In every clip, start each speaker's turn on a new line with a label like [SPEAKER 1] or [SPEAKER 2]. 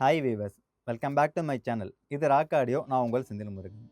[SPEAKER 1] Hi viewers, welcome back to my channel. இது rock audio. நான் உங்கள் செந்தில் முருகன்.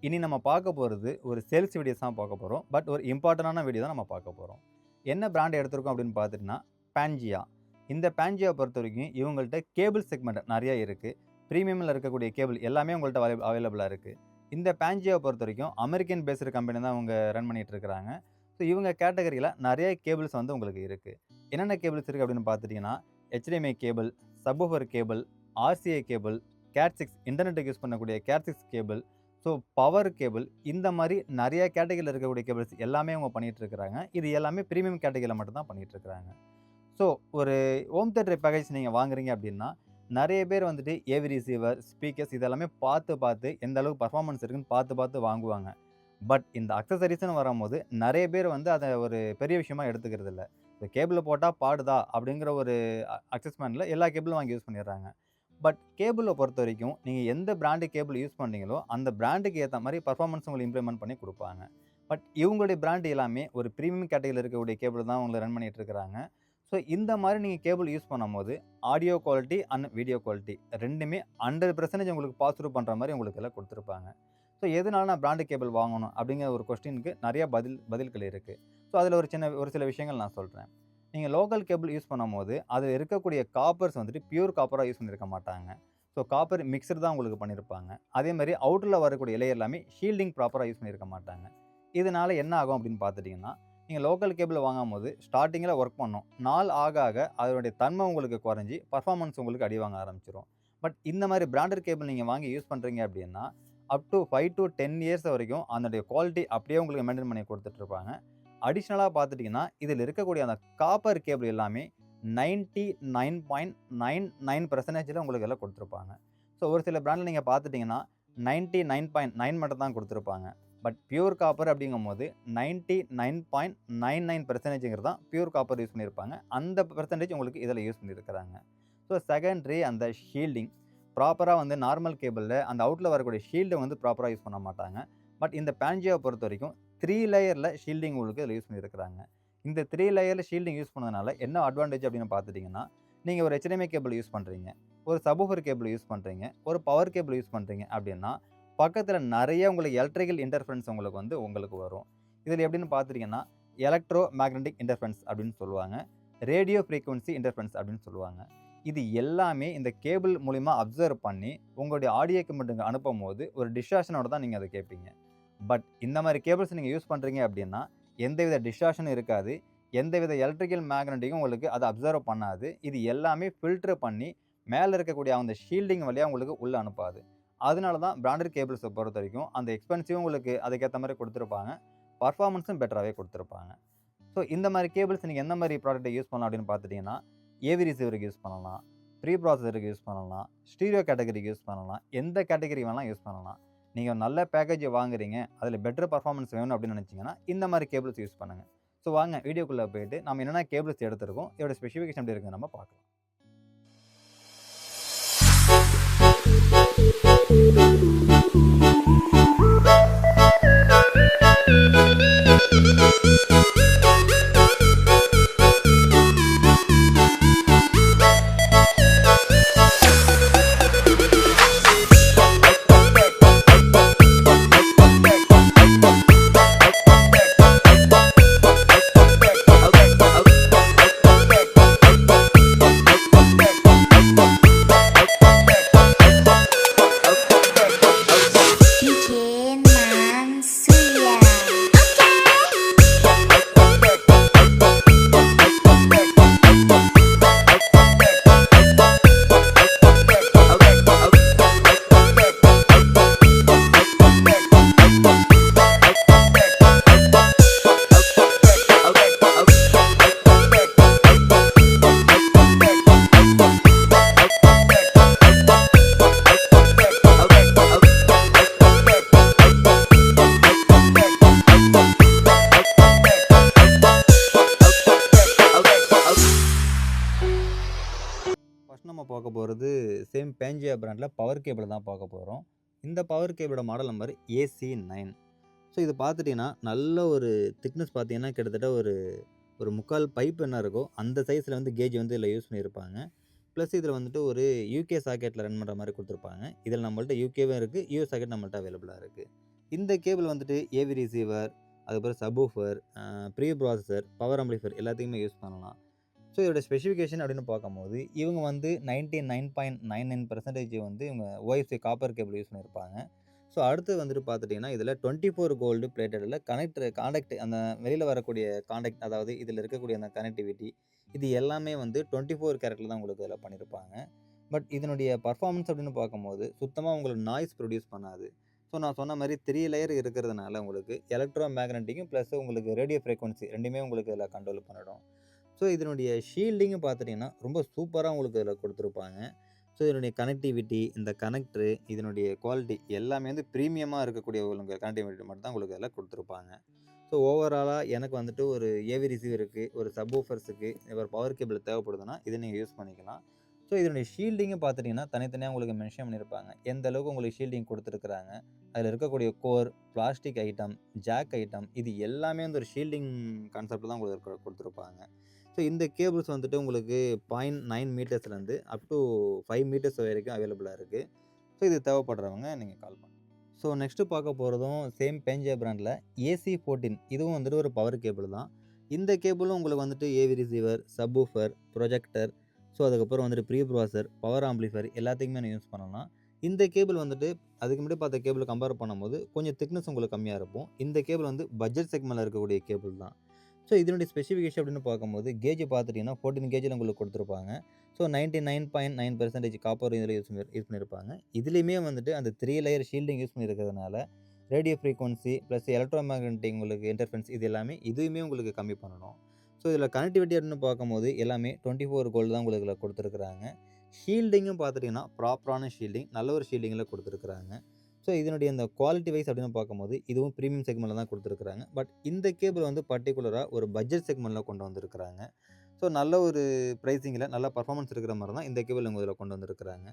[SPEAKER 1] இனி நம்ம பார்க்க போகிறது ஒரு சேல்ஸ் வீடியோஸ் தான் பார்க்க போகிறோம். பட் ஒரு இம்பார்ட்டண்டான வீடியோ தான் நம்ம பார்க்க போகிறோம். என்ன பிராண்ட் எடுத்திருக்கோம் அப்படின்னு பார்த்துட்டிங்கன்னா பேன்ஜியா. இந்த பேன்ஜியாவை பொறுத்த வரைக்கும் இவங்கள்ட்ட கேபிள் செக்மெண்ட் நிறைய இருக்குது. ப்ரீமியமில் இருக்கக்கூடிய கேபிள் எல்லாமே உங்கள்கிட்ட அவைலபிளாக இருக்குது. இந்த பேன்ஜியாவை பொறுத்த வரைக்கும் அமெரிக்கன் பேஸ்டு கம்பெனி தான் அவங்க ரன் பண்ணிகிட்டு இருக்கிறாங்க. ஸோ இவங்க கேட்டகரியில் நிறைய கேபிள்ஸ் வந்து உங்களுக்கு இருக்குது. என்னென்ன கேபிள்ஸ் இருக்குது அப்படின்னு பார்த்துட்டிங்கன்னா HDMI cable, subwoofer cable, RCA cable, CAT6 இன்டர்நெட்டுக்கு யூஸ் பண்ணக்கூடிய CAT6 cable, so power cable, இந்த மாதிரி நிறைய கேட்டகரியில் இருக்கக்கூடிய கேபிள்ஸ் எல்லாமே அவங்க பண்ணிகிட்டு இருக்கிறாங்க. இது எல்லாமே ப்ரீமியம் கேட்டகரியில் மட்டும்தான் பண்ணிகிட்டு இருக்கிறாங்க. ஸோ ஒரு ஹோம் தியேட்டர் பேக்கேஜ் நீங்கள் வாங்குறீங்க அப்படின்னா நிறைய பேர் வந்துட்டு ஏவி ரிசீவர், ஸ்பீக்கர்ஸ் இதெல்லாமே பார்த்து எந்த அளவுக்கு பர்ஃபார்மன்ஸ் இருக்குன்னு பார்த்து வாங்குவாங்க. பட் இந்த அக்சசரிஸ்னு வரும்போது நிறைய பேர் வந்து அதை ஒரு பெரிய விஷயமா எடுத்துக்கிறது இல்லை. இந்த கேபிளில் போட்டால் பாடுதா அப்படிங்கிற ஒரு அக்சஸ்மெண்ட்டில் எல்லா கேபிளும் வாங்கி யூஸ் பண்ணிடுறாங்க. பட் கேபிளை பொறுத்த வரைக்கும் நீங்கள் எந்த பிராண்டு கேபிள் யூஸ் பண்ணுறீங்களோ அந்த பிராண்டுக்கு ஏற்ற மாதிரி பர்ஃபார்மன்ஸ் உங்களுக்கு இம்ப்ளிமெண்ட் பண்ணி கொடுப்பாங்க. பட் இவங்களுடைய பிராண்டு எல்லாமே ஒரு ப்ரீமியம் கேட்டகரியில் இருக்கக்கூடிய கேபிள் தான் உங்களை ரன் பண்ணிகிட்டு இருக்கிறாங்க. ஸோ இந்த மாதிரி நீங்கள் கேபிள் யூஸ் பண்ணும்போது audio quality and video quality ரெண்டுமே 100% உங்களுக்கு பாஸ் த்ரூ பண்ணுற மாதிரி உங்களுக்கு எல்லாம் கொடுத்துருப்பாங்க. ஸோ எதனால நான் பிராண்டு கேபிள் வாங்கணும் அப்படிங்கிற ஒரு கொஸ்டினுக்கு நிறையா பதில்கள் இருக்குது. ஸோ அதில் ஒரு சில விஷயங்கள் நான் சொல்கிறேன். நீங்கள் லோக்கல் கேபிள் யூஸ் பண்ணும்போது அதில் இருக்கக்கூடிய காப்பர்ஸ் வந்துட்டு பியூர் காப்பராக யூஸ் பண்ணியிருக்க மாட்டாங்க. ஸோ காப்பர் மிக்சர் தான் உங்களுக்கு பண்ணியிருப்பாங்க. அதே மாதிரி அவுட்டரில் வரக்கூடிய லேயர் எல்லாமே ஷீல்டிங் ப்ராப்பராக யூஸ் பண்ணியிருக்க மாட்டாங்க. இதனால் என்ன ஆகும் அப்படின்னு பார்த்துட்டிங்கன்னா நீங்கள் லோக்கல் கேபிள் வாங்கும்போது ஸ்டார்டிங்கில் ஒர்க் பண்ணணும். நாள் ஆக அதனுடைய தன்மை உங்களுக்கு குறைஞ்சி பர்ஃபார்மன்ஸ் உங்களுக்கு அடி வாங்க ஆரம்பிச்சிடும். பட் இந்த மாதிரி பிராண்டட் கேபிள் நீங்கள் வாங்கி யூஸ் பண்ணுறீங்க அப்படின்னா அப் டு 5 to 10 இயர்ஸ் வரைக்கும் அதனுடைய குவாலிட்டி அப்படியே உங்களுக்கு மெயின்டைன் பண்ணி கொடுத்துட்ருப்பாங்க. அடிஷ்னலாக பார்த்துட்டிங்கன்னா இதில் இருக்கக்கூடிய அந்த காப்பர் கேபிள் எல்லாமே 99.99% உங்களுக்கு எல்லாம் கொடுத்துருப்பாங்க. ஸோ ஒரு சில பிராண்டில் நீங்கள் பார்த்துட்டிங்கன்னா 99.9 மட்டும் தான் கொடுத்துருப்பாங்க. பட் பியூர் காப்பர் அப்படிங்கும்போது 99.99% தான் பியூர் காப்பர் யூஸ் பண்ணியிருப்பாங்க. அந்த பெர்சன்டேஜ் உங்களுக்கு இதில் யூஸ் பண்ணியிருக்கிறாங்க. ஸோ செகண்டரி அந்த ஷீல்டிங் ப்ராப்பராக வந்து நார்மல் கேபிளில் அந்த அவுட்டில் வரக்கூடிய ஷீல்டை வந்து ப்ராப்பராக யூஸ் பண்ண மாட்டாங்க. பட் இந்த பேன்ஜியாவை பொறுத்த வரைக்கும் 3 லேயரில் ஷீல்டிங் உங்களுக்கு இதில் யூஸ் பண்ணியிருக்கிறாங்க. இந்த 3 லேயரில் ஷீல்டிங் யூஸ் பண்ணதுனால என்ன அட்வான்டேஜ் அப்படின்னு பார்த்துட்டிங்கன்னா நீங்கள் ஒரு HDMI கேபிள் யூஸ் பண்ணுறீங்க, ஒரு சப்வூஃபர் கேபிள் யூஸ் பண்ணுறீங்க, ஒரு பவர் கேபிள் யூஸ் பண்ணுறீங்க அப்படின்னா பக்கத்தில் நிறைய உங்களுக்கு எலக்ட்ரிக்கல் இன்டர்ஃபரன்ஸ் உங்களுக்கு வரும். இதில் எப்படின்னு பார்த்துட்டிங்கன்னா எலக்ட்ரோ மேக்னெட்டிக் இன்டர்ஃபரன்ஸ் அப்படின்னு சொல்லுவாங்க, ரேடியோ ஃப்ரீக்வன்சி இன்டர்ஃபரன்ஸ் அப்படின்னு சொல்லுவாங்க. இது எல்லாமே இந்த கேபிள் மூலிமா அப்சர்வ் பண்ணி உங்களுடைய ஆடியோ எக்யூப்மெண்ட்டுக்கு அனுப்பும் போது ஒரு டிஸ்டார்ஷனோட தான் நீங்கள் அதை கேட்பீங்க. பட் இந்த மாதிரி கேபிள்ஸ் நீங்கள் யூஸ் பண்ணுறீங்க அப்படின்னா எந்தவித டிஸ்டார்ஷனும் இருக்காது, எந்தவித எலக்ட்ரிக்கல் மேக்னெட்டிக்கும் உங்களுக்கு அதை அப்சர்வ் பண்ணாது. இது எல்லாமே ஃபில்டர் பண்ணி மேலே இருக்கக்கூடிய அந்த ஷீல்டிங் வழியாக உங்களுக்கு உள்ளே அனுப்பாது. அதனால தான் பிராண்டட் கேபிள்ஸை பொறுத்த வரைக்கும் அந்த எக்ஸ்பென்சிவும் உங்களுக்கு அதுக்கேற்ற மாதிரி கொடுத்துருப்பாங்க, பர்ஃபார்மன்ஸும் பெட்டராகவே கொடுத்துருப்பாங்க. ஸோ இந்த மாதிரி கேபிள்ஸ் நீங்கள் எந்த மாதிரி ப்ராடக்ட்டை யூஸ் பண்ணலாம் அப்படின்னு பார்த்துட்டிங்கன்னா ஏவி ரிசீவருக்கு யூஸ் பண்ணலாம், ப்ரீ ப்ராசஸருக்கு யூஸ் பண்ணலாம், ஸ்டீரியோ கேட்டகரிக்கு யூஸ் பண்ணலாம், எந்த கேட்டகரி வேணாலும் யூஸ் பண்ணலாம். நீங்கள் நல்ல பேக்கேஜை வாங்குறீங்க, அதில் பெட்டர் பர்ஃபார்மன்ஸ் வேணும் அப்படின்னு நினச்சிங்கன்னா இந்த மாதிரி கேபிள்ஸ் யூஸ் பண்ணுங்கள். ஸோ வாங்க வீடியோக்குள்ளே போயிட்டு நம்ம என்னென்ன கேபிள்ஸ் எடுத்துருக்கோம், இதோட ஸ்பெசிஃபிகேஷன் எப்படி இருக்குன்னு நம்ம பார்க்கலாம். நம்ம பார்க்க போகிறது சேம் பேன்ஜியா பிராண்டில் பவர் கேபிள் தான் பார்க்க போகிறோம். இந்த பவர் கேபிளோட மாடல் நம்பர் AC9. ஸோ இது பார்த்துட்டிங்கன்னா நல்ல ஒரு திக்னஸ் பார்த்தீங்கன்னா கிட்டத்தட்ட ஒரு முக்கால் பைப் என்ன இருக்கோ அந்த சைஸில் வந்து கேஜ் வந்து இதில் யூஸ் பண்ணியிருப்பாங்க. ப்ளஸ் இதில் வந்துட்டு ஒரு யூகே சாக்கெட்டில் ரன் பண்ணுற மாதிரி கொடுத்துருப்பாங்க. இதில் நம்மள்ட்ட யூகேவும் இருக்குது, யூஎஸ் சாக்கெட் நம்மள்ட்ட அவைலபிளாக இருக்குது. இந்த கேபிள் வந்துட்டு ஏவி ரிசீவர், அதுக்கப்புறம் subwoofer, pre processor, power amplifier எல்லாத்துக்குமே யூஸ் பண்ணலாம். ஸோ இதோட ஸ்பெசிஃபிகேஷன் அப்படின்னு பார்க்கும்போது, இவங்க வந்து 99.99% வந்து இவங்க ஓஎஃப்சி காப்பர் கேபிள் யூஸ் பண்ணியிருப்பாங்க. ஸோ அடுத்து வந்துட்டு பார்த்துட்டிங்கன்னா, இதில் 24 கோல்டு பிளேட்டடில் காண்டக்ட் அந்த வெளியில் வரக்கூடிய காண்டக்ட், அதாவது இதில் இருக்கக்கூடிய அந்த கனெக்டிவிட்டி, இது எல்லாமே வந்து 24 கேரட்டில் தான் உங்களுக்கு இதில் பண்ணியிருப்பாங்க. பட் இதனுடைய பர்ஃபார்மன்ஸ் அப்படின்னு பார்க்கும்போது, சுத்தமாக உங்களுக்கு நாய்ஸ் ப்ரொடியூஸ் பண்ணாது. ஸோ நான் சொன்ன மாதிரி 3 லேயர் இருக்கிறதுனால உங்களுக்கு எலக்ட்ரோ மேக்னட்டிக்கும் ப்ளஸ் உங்களுக்கு ரேடியோ ஃப்ரீக்வன்சி 2மே உங்களுக்கு இதில் கண்ட்ரோல் பண்ணிடும். ஸோ இதனுடைய ஷீல்டிங்கும் பார்த்துட்டிங்கன்னா, ரொம்ப சூப்பராக உங்களுக்கு இதில் கொடுத்துருப்பாங்க. ஸோ இதனுடைய கனெக்டிவிட்டி, இந்த கனெக்டரு, இதனுடைய குவாலிட்டி எல்லாமே வந்து ப்ரீமியமாக இருக்கக்கூடிய உங்களுக்கு கனெக்டிவிட்டி மட்டும் தான் உங்களுக்கு இதில் கொடுத்துருப்பாங்க. ஸோ ஓவராலாக எனக்கு வந்துட்டு ஒரு ஏவி ரிசீவருக்கு, ஒரு சப்வூஃபர்ஸுக்கு, ஒரு பவர் கேபிள் தேவைப்படுதுன்னா இதை நீங்கள் யூஸ் பண்ணிக்கலாம். ஸோ இதனுடைய ஷீல்டிங்கும் பார்த்துட்டிங்கன்னா, தனித்தனியாக உங்களுக்கு மென்ஷன் பண்ணியிருப்பாங்க. எந்த அளவுக்கு உங்களுக்கு ஷீல்டிங் கொடுத்துருக்குறாங்க, அதில் இருக்கக்கூடிய core, plastic item, jack item, இது எல்லாமே வந்து ஒரு ஷீல்டிங் கான்செப்ட் தான் உங்களுக்கு கொடுத்துருப்பாங்க. ஸோ இந்த கேபிள்ஸ் வந்துட்டு உங்களுக்கு 0.9 மீட்டர்ஸ்லேருந்து அப் டு 5 மீட்டர்ஸ் வரைக்கும் அவைலபிளாக இருக்குது. ஸோ இது தேவைப்படுறவங்க நீங்கள் கால் பண்ணுங்கள். ஸோ நெக்ஸ்ட்டு பார்க்க போகிறதும் சேம் பேஞ்சே பிராண்டில் AC14, இதுவும் வந்துட்டு ஒரு பவர் கேபிள் தான். இந்த கேபிளும் உங்களுக்கு வந்துட்டு AV receiver, subwoofer, projector, so அதுக்கப்புறம் வந்துட்டு ப்ரீ ப்ராசஸர், பவர் ஆம்பிளிஃபையர் எல்லாத்துக்குமே நான் யூஸ் பண்ணலாம். இந்த கேபிள் வந்துட்டு அதுக்கு முன்னாடி பார்த்த கேபிள் கம்பேர் பண்ணும்போது கொஞ்சம் திக்னஸ் உங்களுக்கு கம்மியாக இருக்கும். இந்த கேபிள் வந்து பட்ஜெட் செக்மெண்ட்டில் இருக்கக்கூடிய கேபிள் தான். ஸோ இதனுடைய ஸ்பெசிஃபிகேஷன் அப்படின்னு பார்க்கும்போது கேஜ் பார்த்துட்டிங்கன்னா 14 கேஜில் உங்களுக்கு கொடுத்துருப்பாங்க. ஸோ 99.9% காப்பர் இதில் யூஸ் பண்ணியிருப்பாங்க. இதுலேயுமே வந்துட்டு அந்த 3 லேயர் ஷீல்டிங் யூஸ் பண்ணியிருக்கிறதுனால radio frequency plus electromagnetic உங்களுக்கு இன்டர்ஃபரன்ஸ் இது எல்லாமே இதுவுமே உங்களுக்கு கம்மி பண்ணணும். ஸோ இதில் கனெக்டிவிட்டி அப்படின்னு பார்க்கும்போது எல்லாமே 24 கோல்டு தான் உங்களுக்கு இதில் கொடுத்துருக்குறாங்க. ஷீல்டிங்கும் பார்த்துட்டிங்கன்னா ப்ராப்பரான ஷீல்டிங், நல்ல ஒரு ஷீல்டிங்கில் கொடுத்துருக்குறாங்க. ஸோ இதனுடைய இந்த குவாலிட்டி வைஸ் அப்படின்னு பார்க்கும்போது இதுவும் ப்ரீமியம் செக்மெண்ட்டில் தான் கொடுத்துருக்குறாங்க. பட் இந்த கேபிள் வந்து பர்டிகுலராக ஒரு பட்ஜெட் செக்மெண்ட்டில் கொண்டு வந்திருக்கிறாங்க. ஸோ நல்ல ஒரு ப்ரைஸிங்கில் நல்ல பர்ஃபார்மன்ஸ் இருக்கிற மாதிரி தான் இந்த கேபிள் உங்கள் இதில் கொண்டு வந்திருக்கிறாங்க.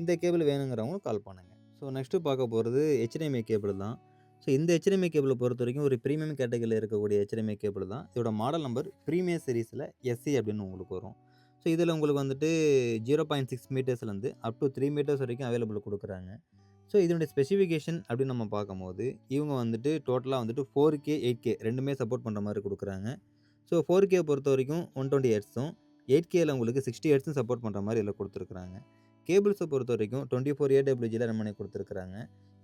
[SPEAKER 1] இந்த கேபிள் வேணுங்கிறவங்க கால் பண்ணுங்கள். ஸோ நெக்ஸ்ட்டு பார்க்க போகிறது HDMI கேபிள் தான். ஸோ இந்த HDMI கேபிளை பொறுத்த வரைக்கும் ஒரு ப்ரீமியம் கேட்டகரியில் இருக்கக்கூடிய HDMI கேபிள் தான். இதோட மாடல் நம்பர் ப்ரீமியம் சீரிஸில் SC அப்படின்னு உங்களுக்கு வரும். ஸோ இதில் உங்களுக்கு வந்துட்டு 0.6 மீட்டர்ஸ்லேருந்து அப் டு 3 மீட்டர்ஸ் வரைக்கும் அவைலபிள் கொடுக்குறாங்க. ஸோ இதனுடைய ஸ்பெசிஃபிகேஷன் அப்படின்னு நம்ம பார்க்கும்போது இவங்க வந்துட்டு டோட்டலாக வந்துட்டு 4K 8K ரெண்டுமே சப்போர்ட் பண்ணுற மாதிரி கொடுக்குறாங்க. ஸோ 4K பொறுத்த வரைக்கும் 120 ஹெர்ட்ஸும் 8Kல உங்களுக்கு 60 ஹெர்ட்ஸும் சப்போர்ட் பண்ணுற மாதிரி இதில் கொடுத்துருக்குறாங்க. கேபிள்ஸை பொறுத்த வரைக்கும் 24 AWGல ரன் பண்ணி கொடுத்துருக்குறாங்க.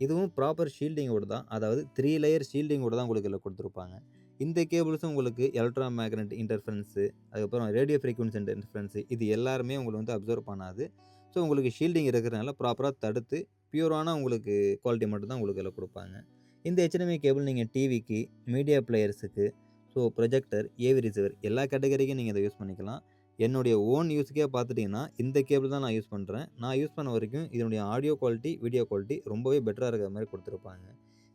[SPEAKER 1] இதுவும் ப்ராப்பர் ஷீல்டிங்கோடு தான், அதாவது 3 லேயர் ஷீல்டிங்கோடு தான் உங்களுக்கு இதில் கொடுத்துருப்பாங்க. இந்த கேபிள்ஸும் உங்களுக்கு எலக்ட்ரோ மேக்னெட் இன்டர்ஃபரன்ஸு, அதுக்கப்புறம் ரேடியோ ஃப்ரீக்வன்சி இன்டர்ஃபரன்ஸு இது எல்லாருமே உங்களுக்கு வந்து அப்சர்வ் பண்ணாது. ஸோ உங்களுக்கு ஷீல்டிங் இருக்கிறனால ப்ராப்பராக தடுத்து பியூரான உங்களுக்கு குவாலிட்டி மட்டும் தான் உங்களுக்கு இதில் கொடுப்பாங்க. இந்த HDMI கேபிள் நீங்கள் டிவிக்கு, மீடியா பிளேயர்ஸுக்கு, ஸோ ப்ரொஜெக்டர், ஏவி ரிசீவர் எல்லா கேட்டகரிக்கும் நீங்கள் இதை யூஸ் பண்ணிக்கலாம். என்னுடைய ஓன் யூஸுக்கே பார்த்துட்டிங்கன்னா இந்த கேபிள் தான் நான் யூஸ் பண்ணுறேன். நான் யூஸ் பண்ண வரைக்கும் இதனுடைய ஆடியோ குவாலிட்டி, வீடியோ குவாலிட்டி ரொம்பவே பெட்டராக இருக்கிற மாதிரி கொடுத்துருப்பாங்க.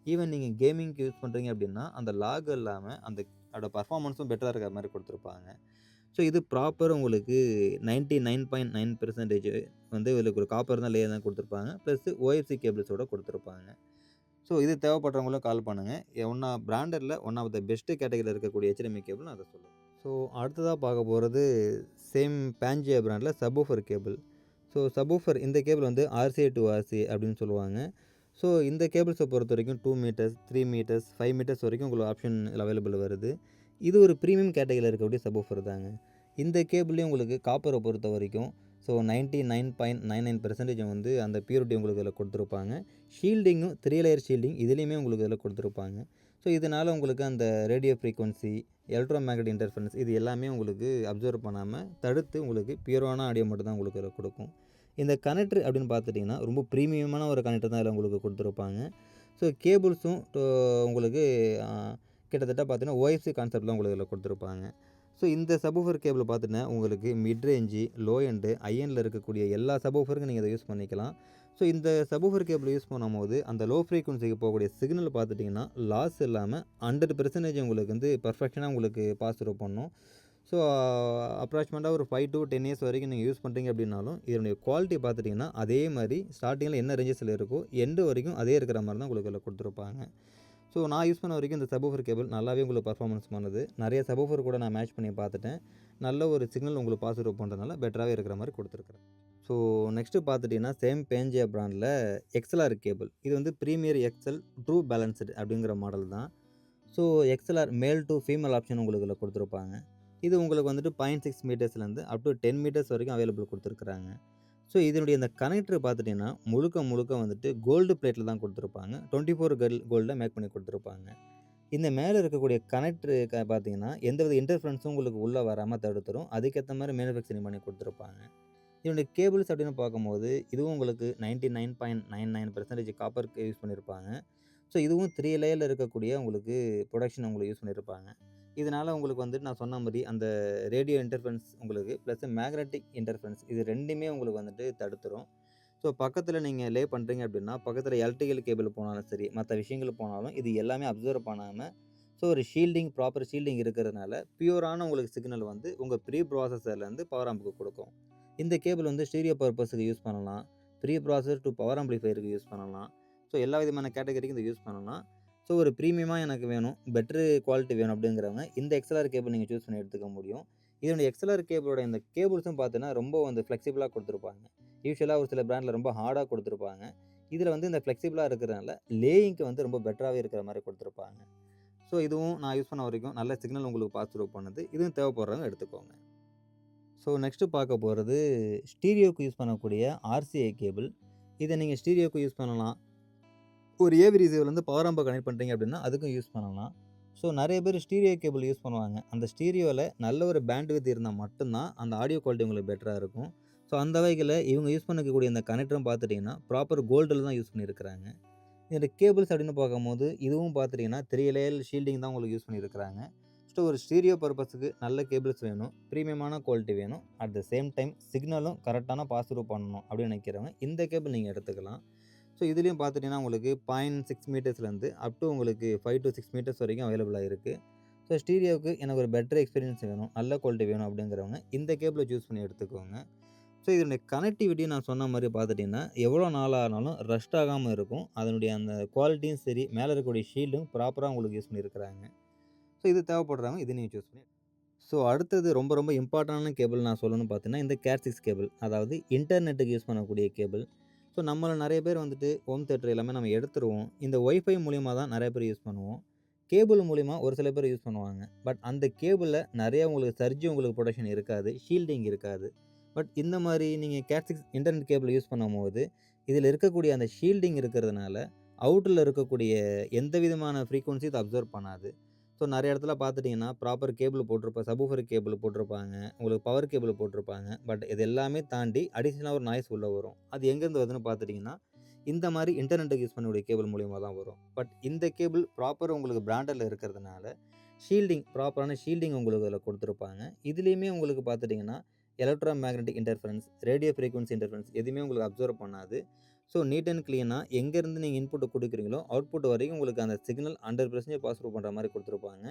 [SPEAKER 1] ஈவன் நீங்கள் கேமிங்க்கு யூஸ் பண்ணுறீங்க அப்படின்னா அந்த லாக் இல்லாமல் அதோட பர்ஃபார்மன்ஸும் பெட்டராக இருக்கிற மாதிரி கொடுத்துருப்பாங்க. ஸோ இது ப்ராப்பர் உங்களுக்கு 99.9% வந்து இதுக்கு ஒரு காப்பர் தான் லேயர் தான் கொடுத்துருப்பாங்க. ப்ளஸ் OFC கேபிள்ஸோட கொடுத்துருப்பாங்க. ஸோ இது தேவைப்படுறவங்களும் கால் பண்ணுங்கள். பிராண்டடில் ஒன் ஆஃப் த பெஸ்ட்டு கேட்டகரியில் இருக்கக்கூடிய HDMI கேபிள் நான் அதை சொல்லுவேன். ஸோ அடுத்ததாக பார்க்க போகிறது சேம் பேஞ்சியா பிராண்டில் சப்வூஃபர் கேபிள். ஸோ சப்வூஃபர் இந்த கேபிள் வந்து RCA to RCA அப்படின்னு சொல்லுவாங்க. ஸோ இந்த கேபிள்ஸை பொறுத்த வரைக்கும் 2 மீட்டர்ஸ், 3 மீட்டர்ஸ், 5 மீட்டர்ஸ் வரைக்கும் உங்களுக்கு ஆப்ஷன் அவைலபிள் வருது. இது ஒரு ப்ரீமியம் கேட்டகரியில் இருக்கக்கூடிய சப்வூஃபர் தாங்க. இந்த கேபிள்லேயும் உங்களுக்கு காப்பரை பொறுத்த வரைக்கும் ஸோ 99.99% வந்து அந்த பியூரிட்டி உங்களுக்கு இதில் கொடுத்துருப்பாங்க. ஷீல்டிங்கும் 3 லேயர் ஷீல்டிங் இதுலேயுமே உங்களுக்கு இதில் கொடுத்துருப்பாங்க. ஸோ இதனால் உங்களுக்கு அந்த radio frequency, electro magnet interference இது எல்லாமே உங்களுக்கு அப்சர்வ் பண்ணாமல் தடுத்து உங்களுக்கு பியூரான ஆடியோ மட்டும் தான் உங்களுக்கு இதில் கொடுக்கும். இந்த கனெக்டர் அப்படின்னு பார்த்துட்டிங்கன்னா ரொம்ப ப்ரீமியமான ஒரு கனெக்டர் தான் இதில் உங்களுக்கு கொடுத்துருப்பாங்க. ஸோ கேபிள்ஸும் உங்களுக்கு கிட்டத்தட்ட பார்த்தீங்கன்னா OFC கான்செப்ட் தான் உங்களுக்கு இதில் கொடுத்துருப்பாங்க. ஸோ இந்த சப்வூஃபர் கேபிள் பார்த்திங்கன்னா உங்களுக்கு mid range, low end, high எண்டில் இருக்கக்கூடிய எல்லா சப்வூஃபருக்கும் நீங்கள் இதை யூஸ் பண்ணிக்கலாம். ஸோ இந்த சப்வூஃபர் கேபிள் யூஸ் பண்ணும்போது அந்த லோ ஃப்ரீக்வன்சிக்கு போகக்கூடிய சிக்னல் பார்த்துட்டிங்கன்னா லாஸ் இல்லாமல் 100% உங்களுக்கு வந்து பர்ஃபெக்ஷனாக உங்களுக்கு பாஸ் த்ரூ பண்ணும். ஸோ அப்ராக்சிமேட்டாக ஒரு 5 to 10 இயர்ஸ் வரைக்கும் நீங்கள் யூஸ் பண்ணுறீங்க அப்படின்னாலும் இதனுடைய குவாலிட்டி பார்த்துட்டிங்கன்னா அதே மாதிரி ஸ்டார்டிங்கில் என்ன ரேஞ்சஸில் இருக்கோ எண்டு வரைக்கும் அதே இருக்கிற மாதிரி தான் உங்களுக்கு இதில் கொடுத்துருப்பாங்க. ஸோ ஸோ நான் யூஸ் பண்ண வரைக்கும் இந்த சப்வூஃபர் கேபிள் நல்லாவே உங்களுக்கு பர்ஃபார்மன்ஸ் பண்ணுது. நிறைய சப்வூஃபர் கூட நான் மேட்ச் பண்ணி பார்த்துட்டேன். நல்ல ஒரு சிக்னல் உங்களுக்கு பாஸ் த்ரூ பண்ணுறதுனால பெட்டராகவே இருக்கிற மாதிரி கொடுத்துருக்குறேன். ஸோ நெக்ஸ்ட்டு பார்த்துட்டிங்கன்னா சேம் பேஞ்சியா பிராண்டில் எக்ஸ்எல்ஆர் கேபிள். இது வந்து ப்ரீமியர் எக்ஸ்எல் ட்ரூ பேலன்ஸ்டு அப்படிங்கிற மாடல் தான். ஸோ எக்ஸ்எல்ஆர் மேல் டு ஃபீமேல் ஆப்ஷன் உங்களுக்கு இதில் கொடுத்துருப்பாங்க. இது உங்களுக்கு வந்துட்டு 0.6 மீட்டர்ஸ்லேருந்து அப் டு 10 மீட்டர்ஸ் வரைக்கும் அவைலபிள் கொடுத்துருக்குறாங்க. ஸோ இதனுடைய இந்த கனெக்டர் பார்த்துட்டிங்கன்னா முழுக்க முழுக்க வந்துட்டு கோல்டு பிளேட்டில் தான் கொடுத்துருப்பாங்க. 24 கோல்டில் மேக் பண்ணி கொடுத்துருப்பாங்க. இந்த மேலே இருக்கக்கூடிய கனெக்டரு பார்த்தீங்கன்னா எந்தவித இன்டர்ஃபரன்ஸும் உங்களுக்கு உள்ளே வராமல் தடுத்துரும். அதுக்கேற்ற மாதிரி மேனுஃபேக்சரிங் பண்ணி கொடுத்துருப்பாங்க. இதனுடைய கேபிள்ஸ் அப்படின்னு பார்க்கும்போது இதுவும் உங்களுக்கு 99.99% காப்பர் யூஸ் பண்ணியிருப்பாங்க. ஸோ இதுவும் 3 லேயரில் இருக்கக்கூடிய உங்களுக்கு ப்ரொடக்ஷன் உங்களுக்கு யூஸ் பண்ணியிருப்பாங்க. இதனால் உங்களுக்கு வந்துட்டு நான் சொன்ன மாதிரி அந்த ரேடியோ இன்டர்ஃபரன்ஸ் உங்களுக்கு ப்ளஸ் மேக்னெட்டிக் இன்டர்ஃபரன்ஸ் இது 2மே உங்களுக்கு வந்துட்டு தடுத்துரும். ஸோ பக்கத்தில் நீங்கள் லே பண்ணுறீங்க அப்படின்னா பக்கத்தில் எலக்ட்ரிக்கல் கேபிள் போனாலும் சரி மற்ற விஷயங்கள் போனாலும் இது எல்லாமே அப்சர்வ் பண்ணாமல் ஸோ ஒரு ப்ராப்பர் ஷீல்டிங் இருக்கிறதுனால பியூரான உங்களுக்கு சிக்னல் வந்து உங்கள் ப்ரீ ப்ராசஸர்லேருந்து பவர் ஆம்புக்கு கொடுக்கும். இந்த கேபிள் வந்து ஸ்டீரியோ பர்பஸுக்கு யூஸ் பண்ணலாம். ப்ரீ ப்ராசஸர் டு பவர் ஆம்பிளிஃபையருக்கு யூஸ் பண்ணலாம். ஸோ எல்லா விதமான கேட்டகரிக்கும் இதை யூஸ் பண்ணலாம். ஸோ ஒரு ப்ரீமியமாக எனக்கு வேணும், பெட்ரு குவாலிட்டி வேணும் அப்படிங்கிறவங்க இந்த எக்ஸ்எல்ஆர் கேபிள் நீங்கள் சூஸ் பண்ணி எடுத்துக்க முடியும். இதனுடைய எக்ஸ்எல்ஆர் கேபிளோட இந்த கேபிள்ஸும் பார்த்தீங்கன்னா ரொம்ப வந்து ஃப்ளெக்சிபிளாக கொடுத்துருப்பாங்க. யூஸ்வலாக ஒரு சில பிராண்டில் ரொம்ப ஹார்டாக கொடுத்துருப்பாங்க. இதில் வந்து இந்த ஃப்ளெக்சிபிளாக இருக்கிறதுனால லேயிங்க்கு வந்து ரொம்ப பெட்டராகவே இருக்கிற மாதிரி கொடுத்துருப்பாங்க. ஸோ இதுவும் நான் யூஸ் பண்ண வரைக்கும் நல்ல சிக்னல் உங்களுக்கு பாஸ் த்ரூ பண்ணுது. இதுவும் தேவைப்படுறவங்க எடுத்துக்கோங்க. ஸோ நெக்ஸ்ட்டு பார்க்க போகிறது ஸ்டீரியோக்கு யூஸ் பண்ணக்கூடிய ஆர்சிஐ கேபிள். இதை நீங்கள் ஸ்டீரியோக்கு யூஸ் பண்ணலாம். ஒரு ஏவி ரிசீவர்லேருந்து பவர் ஆம்பை கனெக்ட் பண்ணுறீங்க அப்படின்னா அதுக்கும் யூஸ் பண்ணலாம். ஸோ நிறைய பேர் ஸ்டீரியோ கேபிள் யூஸ் பண்ணுவாங்க. அந்த ஸ்டீரியோவில் நல்ல ஒரு பேண்ட்வித் இருந்தால் மட்டும்தான் அந்த ஆடியோ குவாலிட்டி உங்களுக்கு பெட்டராக இருக்கும். ஸோ அந்த வகையில் இவங்க யூஸ் பண்ணக்கூடிய இந்த கனெக்டரும் பார்த்துட்டிங்கன்னா ப்ராப்பர் கோல்டில் தான் யூஸ் பண்ணியிருக்கிறாங்க. இந்த கேபிள்ஸ் அப்படின்னு பார்க்கும்போது இதுவும் பார்த்துட்டிங்கன்னா 3 லேயர் ஷீல்டிங் தான் உங்களுக்கு யூஸ் பண்ணியிருக்கிறாங்க. ஸோ ஒரு ஸ்டீரியோ பர்பஸுக்கு நல்ல கேபிள்ஸ் வேணும், ப்ரீமியமான குவாலிட்டி வேணும், அட் த சேம் டைம் சிக்னலும் கரெக்டான பாஸ் த்ரூ பண்ணணும் அப்படின்னு நினைக்கிறவங்க இந்த கேபிள் நீங்கள் எடுத்துக்கலாம். ஸோ இதுலேயும் பார்த்துட்டிங்கன்னா உங்களுக்கு 0.6 மீட்டர்ஸ்லேருந்து அப் டு உங்களுக்கு 5 to 6 மீட்டர்ஸ் வரைக்கும் அவைலபிளாக இருக்குது. ஸோ ஸ்டீரியோவுக்கு எனக்கு ஒரு பெட்டர் எக்ஸ்பீரியன்ஸ் வேணும், நல்ல குவாலிட்டி வேணும் அப்படிங்கிறவங்க இந்த கேபிளை சூஸ் பண்ணி எடுத்துக்கோங்க. ஸோ இதனுடைய கனெக்டிவிட்டி நான் சொன்ன மாதிரி பார்த்துட்டிங்கன்னா எவ்வளோ நாள் ஆனாலும் ரஷ்ட் ஆகாமல் இருக்கும். அதனுடைய அந்த குவாலிட்டியும் சரி மேலே இருக்கக்கூடிய ஷீல்டும் ப்ராப்பராக உங்களுக்கு யூஸ் பண்ணியிருக்கிறாங்க. ஸோ இது தேவைப்படுறவங்க இது நீங்கள் சூஸ் பண்ணி. ஸோ அடுத்தது ரொம்ப ரொம்ப இம்பார்ட்டண்டான கேபிள் நான் சொல்லணும்னு பார்த்தீங்கன்னா இந்த கேட்6 கேபிள், அதாவது இன்டர்நெட்டுக்கு யூஸ் பண்ணக்கூடிய கேபிள். ஸோ நம்மள நிறைய பேர் வந்துட்டு ஹோம் தியேட்டர் எல்லாமே நம்ம எடுத்துருவோம். இந்த ஒய்ஃபை மூலிமா தான் நிறைய பேர் யூஸ் பண்ணுவோம். கேபிள் மூலிமா ஒரு சில பேர் யூஸ் பண்ணுவாங்க. பட் அந்த கேபிளில் நிறைய உங்களுக்கு உங்களுக்கு ப்ரொடக்ஷன் இருக்காது, ஷீல்டிங் இருக்காது. பட் இந்த மாதிரி நீங்கள் கேட்6 இன்டர்நெட் கேபிள் யூஸ் பண்ணும்போது இதில் இருக்கக்கூடிய அந்த ஷீல்டிங் இருக்கிறதுனால அவுட்டில் இருக்கக்கூடிய எந்த விதமான ஃப்ரீக்வன்சி இதை அப்சர்வ் பண்ணாது. ஸோ நிறைய இடத்துல பார்த்துட்டிங்கன்னா ப்ராப்பர் கேபிள் சப்வூஃபர் கேபிள் போட்டிருப்பாங்க, உங்களுக்கு பவர் கேபிள் போட்டிருப்பாங்க. பட் இது எல்லாமே தாண்டி அடிஷ்னலாக ஒரு நாய்ஸ் உள்ளே வரும். அது எங்கேருந்து வருதுன்னு பார்த்துட்டிங்கன்னா இந்த மாதிரி இன்டர்நெட்டுக்கு யூஸ் பண்ணக்கூடிய கேபிள் மூலிமா தான் வரும். பட் இந்த கேபிள் ப்ராப்பர் உங்களுக்கு பிராண்டடில் இருக்கிறதுனால ப்ராப்பரான ஷீல்டிங் உங்களுக்கு அதில் கொடுத்துருப்பாங்க. இதுலேயுமே உங்களுக்கு பார்த்துட்டிங்கன்னா electro magnetic interference, radio frequency interference எதுவுமே உங்களுக்கு அப்சர்வ் பண்ணாது. ஸோ நீட் அண்ட் க்ளீனாக எங்கேருந்து நீங்கள் இன்புட் கொடுக்குறீங்களோ அவுட்புட் வரைக்கும் உங்களுக்கு அந்த சிக்னல் 100% பாஸ் த்ரூ பண்ணுற மாதிரி கொடுத்துருப்பாங்க.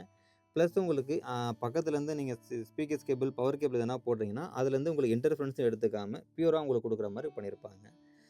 [SPEAKER 1] ப்ளஸ் உங்களுக்கு பக்கத்துலேருந்து நீங்கள் ஸ்பீக்கர்ஸ் கேபிள், பவர் கேபிள் எதனா போடுறீங்கன்னா அதுலேருந்து உங்களுக்கு இன்டர்ஃபரன்ஸும் எடுத்துக்காமல் பியூராக உங்களுக்கு கொடுக்குற மாதிரி பண்ணியிருப்பாங்க.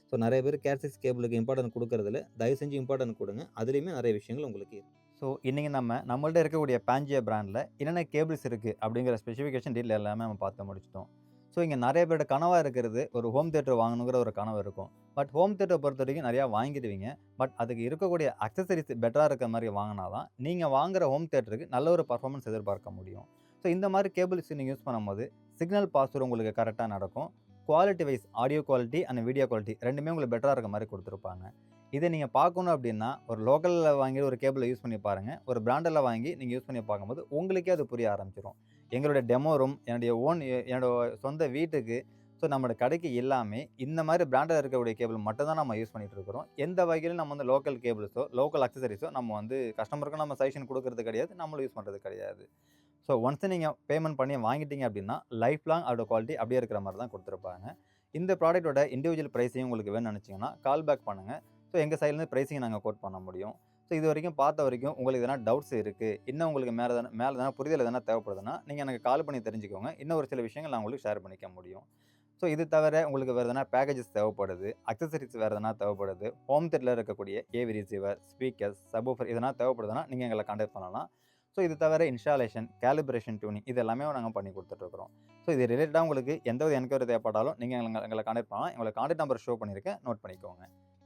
[SPEAKER 1] ஸோ நிறைய பேர் கேட்6 கேபிளுக்கு இம்பார்ட்டன்ட் கொடுக்குறதில்ல, தயவு செஞ்சு இம்பார்ட்டன்ட் கொடுங்க. அதுலேயுமே நிறைய விஷயங்கள் உங்களுக்கு இருக்குது. ஸோ இன்றைக்கி நம்மள்ட்ட இருக்கக்கூடிய பேஞ்சியா பிராண்டில் என்னென்ன கேபிள்ஸ் இருக்குது அப்படிங்கிற ஸ்பெசிஃபிகேஷன் டீட்டெயில் எல்லாமே நம்ம பார்த்து முடிச்சிட்டோம். ஸோ இங்கே நிறைய பேரோட கனவாக இருக்கிறது ஒரு ஹோம் தியேட்டர் வாங்கணுங்கிற ஒரு கனவு இருக்கும். பட் ஹோம் தியேட்டரை பொறுத்த வரைக்கும் நிறையா வாங்கிடுவீங்க. பட் அதுக்கு இருக்கக்கூடிய அக்சசரிஸ் பெட்டராக இருக்கிற மாதிரி வாங்கினா தான் நீங்கள் வாங்குகிற ஹோம் தியேட்டருக்கு நல்ல ஒரு பர்ஃபார்மன்ஸ் எதிர்பார்க்க முடியும். ஸோ இந்த மாதிரி கேபிள்ஸ் நீங்கள் யூஸ் பண்ணும்போது சிக்னல் பாஸ் த்ரூ உங்களுக்கு கரெக்டாக நடக்கும். Quality wise audio quality and video quality 2மே உங்களுக்கு பெட்டராக இருக்க மாதிரி கொடுத்துருப்பாங்க. இதை நீங்கள் பார்க்கணும் அப்படின்னா ஒரு லோக்கலில் வாங்கி ஒரு கேபிளை யூஸ் பண்ணி பாருங்கள். ஒரு பிராண்டில் வாங்கி நீங்கள் யூஸ் பண்ணி பார்க்கும்போது உங்களுக்கே அது புரிய ஆரம்பிச்சிடும். எங்களுடைய டெமோ ரூம், என்னோட சொந்த வீட்டுக்கு, ஸோ நம்மளோட கடைக்கு எல்லாமே இந்த மாதிரி பிராண்டில் இருக்கக்கூடிய கேபிள் மட்டும் தான் நம்ம யூஸ் பண்ணிகிட்டு இருக்கிறோம். எந்த வகையிலும் நம்ம வந்து லோக்கல் கேபிள்ஸோ லோக்கல் அக்சசரிஸோ நம்ம வந்து கஸ்டமருக்கும் நம்ம சஜஷன் கொடுக்கறது கிடையாது, நம்மளும் யூஸ் பண்ணுறது கிடையாது. ஸோ ஒன்ஸ் நீங்கள் பேமெண்ட் பண்ணி வாங்கிட்டீங்க அப்படின்னா லைஃப் லாங் அதோட குவாலிட்டி அப்படியே இருக்கிற மாதிரி தான் கொடுத்துருப்பாங்க. இந்த ப்ராடக்ட்டோட இண்டிவிஜுவல் ப்ரைஸையும் உங்களுக்கு வேணும்னு நினச்சிங்கன்னா கால் பேக் பண்ணுங்கள். ஸோ எங்கள் சைட்லேருந்து ப்ரைஸிங் நாங்கள் கோட் பண்ண முடியும். ஸோ இது வரைக்கும் பார்த்த வரைக்கும் உங்களுக்கு எதனா டவுட்ஸ் இருக்குது, இன்னும் உங்களுக்கு மேலே எதனா புரிதல் எதனா தேவைப்படுதுன்னா நீங்கள் எனக்கு கால் பண்ணி தெரிஞ்சுக்கோங்க. இன்னும் ஒரு சில விஷயங்கள் நான் உங்களுக்கு ஷேர் பண்ணிக்க முடியும். ஸோ இது தவிர உங்களுக்கு வேறு எதனா பேக்கேஜஸ் தேவைப்படுது, அக்சசரிஸ் வேறு எதனா தேவைப்படுது, ஹோம் தியேட்டரில் இருக்கக்கூடிய ஏவி ரிசீவர், ஸ்பீக்கர்ஸ், சப்வூஃபர் இதெல்லாம் தேவைப்படுதுன்னா நீங்கள் எங்களை கான்டாக்ட் பண்ணலாம். ஸோ இது தவிர இன்ஸ்டாலேஷன், கேலிப்ரேஷன், டியூனிங் இது எல்லாமே நாங்கள் பண்ணி கொடுத்துட்ருக்குறோம். ஸோ இது ரிலேட்டடாக உங்களுக்கு எந்த ஒரு என்கொயரி தேவைப்பட்டாலும் நீங்கள் எங்களை கான்டாக்ட் பண்ணலாம். எங்களை கான்டாக்ட் நம்பர் ஷோ பண்ணியிருக்கேன், நோட் பண்ணிக்கோங்க.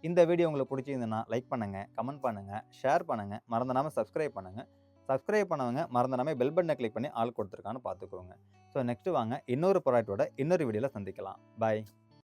[SPEAKER 1] இந்த வீடியோ உங்களுக்கு பிடிச்சிருந்ததுன்னா லைக் பண்ணுங்கள், கமெண்ட் பண்ணுங்கள், ஷேர் பண்ணுங்கள், மறந்துடாமல் சப்ஸ்கிரைப் பண்ணுங்கள். சப்ஸ்கிரைப் பண்ணவங்க மறந்துடாமல் பெல் பட்டனை கிளிக் பண்ணி ஆல் கொடுத்துருக்கான்னு பார்த்துக்கோங்க. ஸோ நெக்ஸ்ட்டு வாங்க இன்னொரு ப்ராடக்ட்டோட இன்னொரு வீடியோவில் சந்திக்கலாம். பாய்.